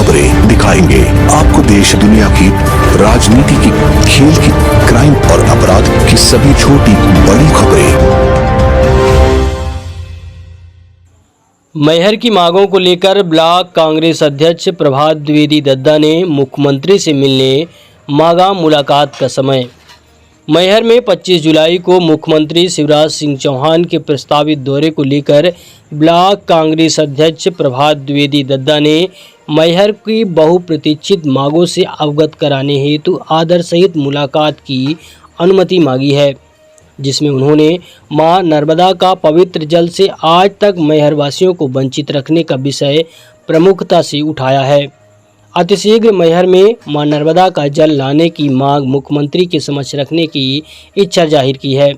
खबरें दिखाएंगे आपको देश दुनिया की राजनीति की, खेल की, क्राइम और अपराध की सभी छोटी बड़ी खबरें। मैहर की मांगों को लेकर ब्लॉक कांग्रेस अध्यक्ष प्रभात द्विवेदी दद्दा ने मुख्यमंत्री से मिलने मांगा मुलाकात का समय। मैहर में 25 जुलाई को मुख्यमंत्री शिवराज सिंह चौहान के प्रस्तावित दौरे को लेकर ब्लॉक कांग्रेस अध्यक्ष प्रभात द्विवेदी दद्दा ने मैहर की बहुप्रतीक्षित मांगों से अवगत कराने हेतु आदर सहित मुलाकात की अनुमति मांगी है, जिसमें उन्होंने मां नर्मदा का पवित्र जल से आज तक मैहर वासियों को वंचित रखने का विषय प्रमुखता से उठाया है। अतिशीघ्र मैहर में मां नर्मदा का जल लाने की मांग मुख्यमंत्री के समक्ष रखने की इच्छा जाहिर की है।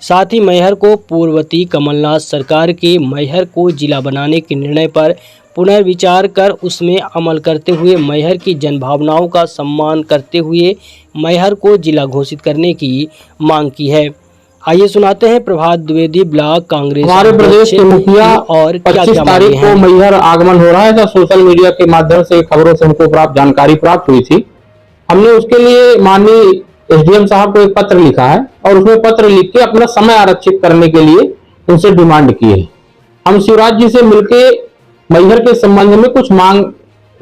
साथ ही मैहर को पूर्ववर्ती कमलनाथ सरकार के मैहर को जिला बनाने के निर्णय पर पुनर्विचार कर उसमें अमल करते हुए मैहर की जनभावनाओं का सम्मान करते हुए मैहर को जिला घोषित करने की मांग की है। आइए सुनाते हैं प्रभात द्विवेदी ब्लॉक कांग्रेस हमारे प्रदेश के मुखिया और 25 तारीख को मैहर आगमन हो रहा है। सोशल मीडिया के माध्यम से खबरों से हमको जानकारी प्राप्त हुई थी। हमने उसके लिए माननीय एसडीएम साहब को एक पत्र लिखा है और उसमें पत्र लिख के अपना समय आरक्षित करने के लिए उनसे डिमांड की है। हम शिवराज जी से मिलके मैहर के संबंध में कुछ मांग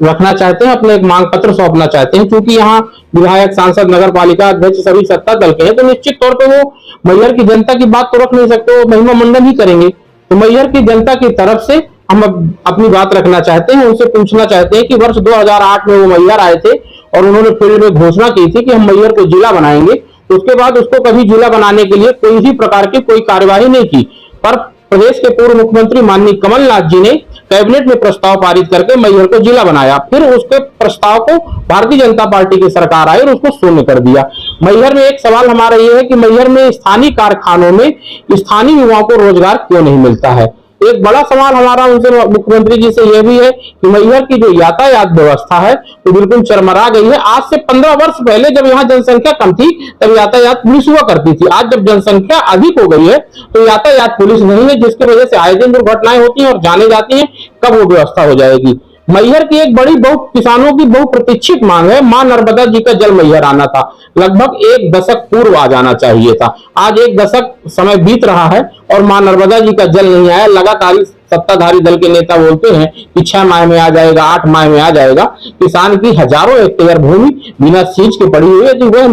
रखना चाहते हैं, अपने एक मांग पत्र सौंपना चाहते हैं। क्योंकि यहाँ विधायक, सांसद, नगर पालिका अध्यक्ष सभी सत्ता दल के हैं, तो निश्चित तौर पे वो मैहर की जनता की बात तो रख नहीं सकते, वो महिमा मंडन ही करेंगे। तो मैहर की जनता की तरफ से हम अपनी बात रखना चाहते हैं, उनसे पूछना चाहते हैं कि वर्ष 2008 में वो मैहर आए थे और उन्होंने फील्ड में घोषणा की थी कि हम मैहर को जिला बनाएंगे। तो उसके बाद उसको कभी जिला बनाने के लिए कोई भी प्रकार की कोई कार्यवाही नहीं की, पर प्रदेश के पूर्व मुख्यमंत्री माननीय कमलनाथ जी ने कैबिनेट में प्रस्ताव पारित करके मैहर को जिला बनाया। फिर उसके प्रस्ताव को भारतीय जनता पार्टी की सरकार आई और उसको शून्य कर दिया। मैहर में एक सवाल हमारा ये है कि मैहर में स्थानीय कारखानों में स्थानीय युवाओं को रोजगार क्यों नहीं मिलता है। एक बड़ा सवाल हमारा उनसे मुख्यमंत्री जी से यह भी है कि मैहर की जो यातायात व्यवस्था है वो बिल्कुल चरमरा गई है। आज से 15 वर्ष पहले जब यहाँ जनसंख्या कम थी तब यातायात पुलिस हुआ करती थी। आज जब जनसंख्या अधिक हो गई है तो यातायात पुलिस नहीं है, जिसकी वजह से आए दिन दुर्घटनाएं होती हैं और जाने जाती हैं। कब वो व्यवस्था हो जाएगी। मैहर की एक बड़ी किसानों की बहुप्रतीक्षित मांग है, मां नर्मदा जी का जल मैहर आना था। लगभग 1 दशक पूर्व आ जाना चाहिए था। आज 1 दशक समय बीत रहा है और मां नर्मदा जी का जल नहीं आया। लगातार सत्ताधारी दल के नेता बोलते हैं कि 6 माह में आ जाएगा, 8 माह में आ जाएगा। किसान की हजारों हेक्टेयर भूमि बिना सींच के पड़ी हुई है। जब वह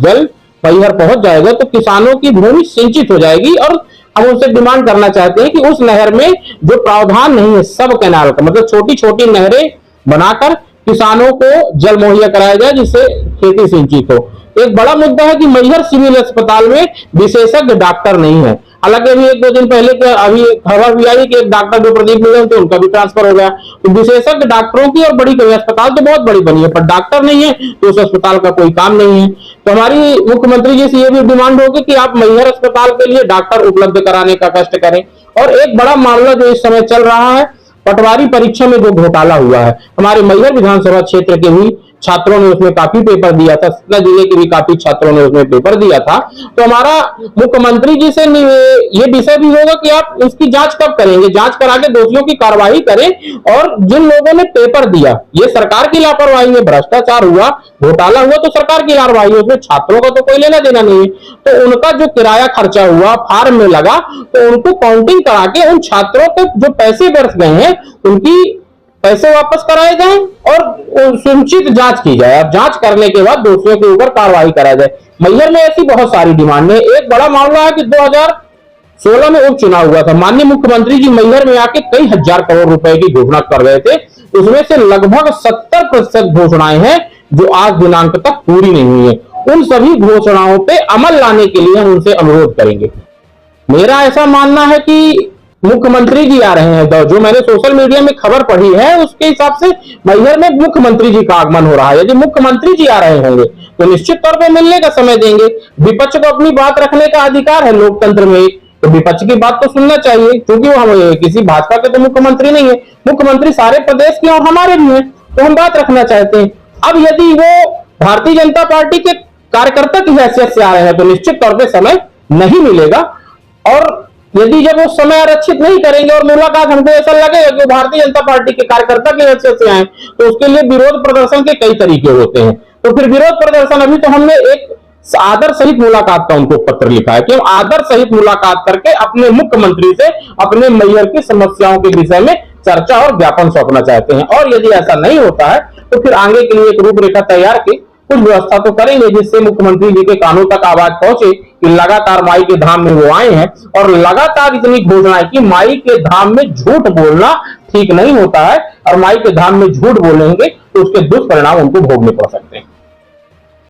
जल मैहर पहुंच जाएगा तो किसानों की भूमि सिंचित हो जाएगी और हम उनसे डिमांड करना चाहते हैं कि उस नहर में जो प्रावधान नहीं है सब कैनाल का, मतलब छोटी छोटी नहरें बनाकर किसानों को जल मुहैया कराया जाए जिससे खेती सिंचित हो। एक बड़ा मुद्दा है कि मैहर सिविल अस्पताल में विशेषज्ञ डॉक्टर नहीं है। हालांकि अभी 1-2 दिन पहले अभी खबर भी आई कि एक डॉक्टर जो प्रदीप मिले थे उनका भी ट्रांसफर हो गया। तो विशेषज्ञ डॉक्टरों की और बड़ी कमी, अस्पताल तो बहुत बड़ी बनी है पर डॉक्टर नहीं है तो उस अस्पताल का कोई काम नहीं है। तो हमारी मुख्यमंत्री जी से ये भी डिमांड होगी कि आप मैहर अस्पताल के लिए डॉक्टर उपलब्ध कराने का कष्ट करें। और एक बड़ा मामला जो इस समय चल रहा है, पटवारी परीक्षा में जो घोटाला हुआ है, हमारे मैहर विधानसभा क्षेत्र के भी छात्रों ने उसमें काफी पेपर दिया था, सतना जिले के भी काफी छात्रों ने उसमें पेपर दिया था। तो हमारा मुख्यमंत्री जी से ये विषय भी होगा कि आप इसकी जांच कब करेंगे, जांच करा के दोषियों की कार्रवाई करें। और जिन लोगों ने पेपर दिया, ये सरकार की लापरवाही है, भ्रष्टाचार हुआ, घोटाला हुआ तो सरकार की लापरवाही है, उसमें छात्रों का तो कोई लेना देना नहीं है। तो उनका जो किराया खर्चा हुआ, फार्म में लगा, तो उनको काउंटिंग करा के उन छात्रों को जो पैसे बरस गए हैं उनकी पैसे वापस कराए जाएं और सुनिश्चित जांच की जाए। और जांच करने के बाद दोषियों के ऊपर कार्रवाई कराई जाए। मैहर में ऐसी बहुत सारी डिमांड है। एक बड़ा मामला है कि 2016 में उपचुनाव हुआ था, माननीय मुख्यमंत्री जी मैहर में आके कई हजार करोड़ रुपए की घोषणा कर रहे थे। उसमें से लगभग 70% घोषणाएं हैं जो आज दिनांक तक पूरी नहीं हुई है। उन सभी घोषणाओं पे अमल लाने के लिए हम उनसे अनुरोध करेंगे। मेरा ऐसा मानना है कि मुख्यमंत्री जी आ रहे हैं, जो मैंने सोशल मीडिया में खबर पढ़ी है उसके हिसाब से मैहर में मुख्यमंत्री जी का आगमन हो रहा है। यदि मुख्यमंत्री जी आ रहे होंगे तो निश्चित तौर पर मिलने का समय देंगे। विपक्ष को अपनी बात रखने का अधिकार है लोकतंत्र में, तो विपक्ष की बात तो सुनना चाहिए, क्योंकि वो हम किसी भाजपा के तो मुख्यमंत्री नहीं है, मुख्यमंत्री सारे प्रदेश के और हमारे भी हैं, तो हम बात रखना चाहते हैं। अब यदि वो भारतीय जनता पार्टी के कार्यकर्ता की हैसियत से आ रहे हैं तो निश्चित तौर पर समय नहीं मिलेगा। और यदि जब वो समय आरक्षित नहीं करेंगे और मुलाकात हमको ऐसा लगेगा कि भारतीय जनता पार्टी के कार्यकर्ता की हैसियत से आए, तो उसके लिए विरोध प्रदर्शन के कई तरीके होते हैं। तो फिर विरोध प्रदर्शन, अभी तो हमने एक आदर सहित मुलाकात का उनको पत्र लिखा है कि हम आदर सहित मुलाकात करके अपने मुख्यमंत्री से अपने मैहर की समस्याओं के विषय में चर्चा और ज्ञापन सौंपना चाहते हैं। और यदि ऐसा नहीं होता है तो फिर आगे के लिए एक रूपरेखा तैयार की कुछ व्यवस्था तो करेंगे जिससे मुख्यमंत्री जी के कानों तक आवाज पहुंचे कि लगातार माई के धाम में वो आए हैं और लगातार इतनी घोषणाएं कि माई के धाम में झूठ बोलना ठीक नहीं होता है और माई के धाम में झूठ बोलेंगे तो उसके दुष्परिणाम उनको भोगने पड़ सकते हैं।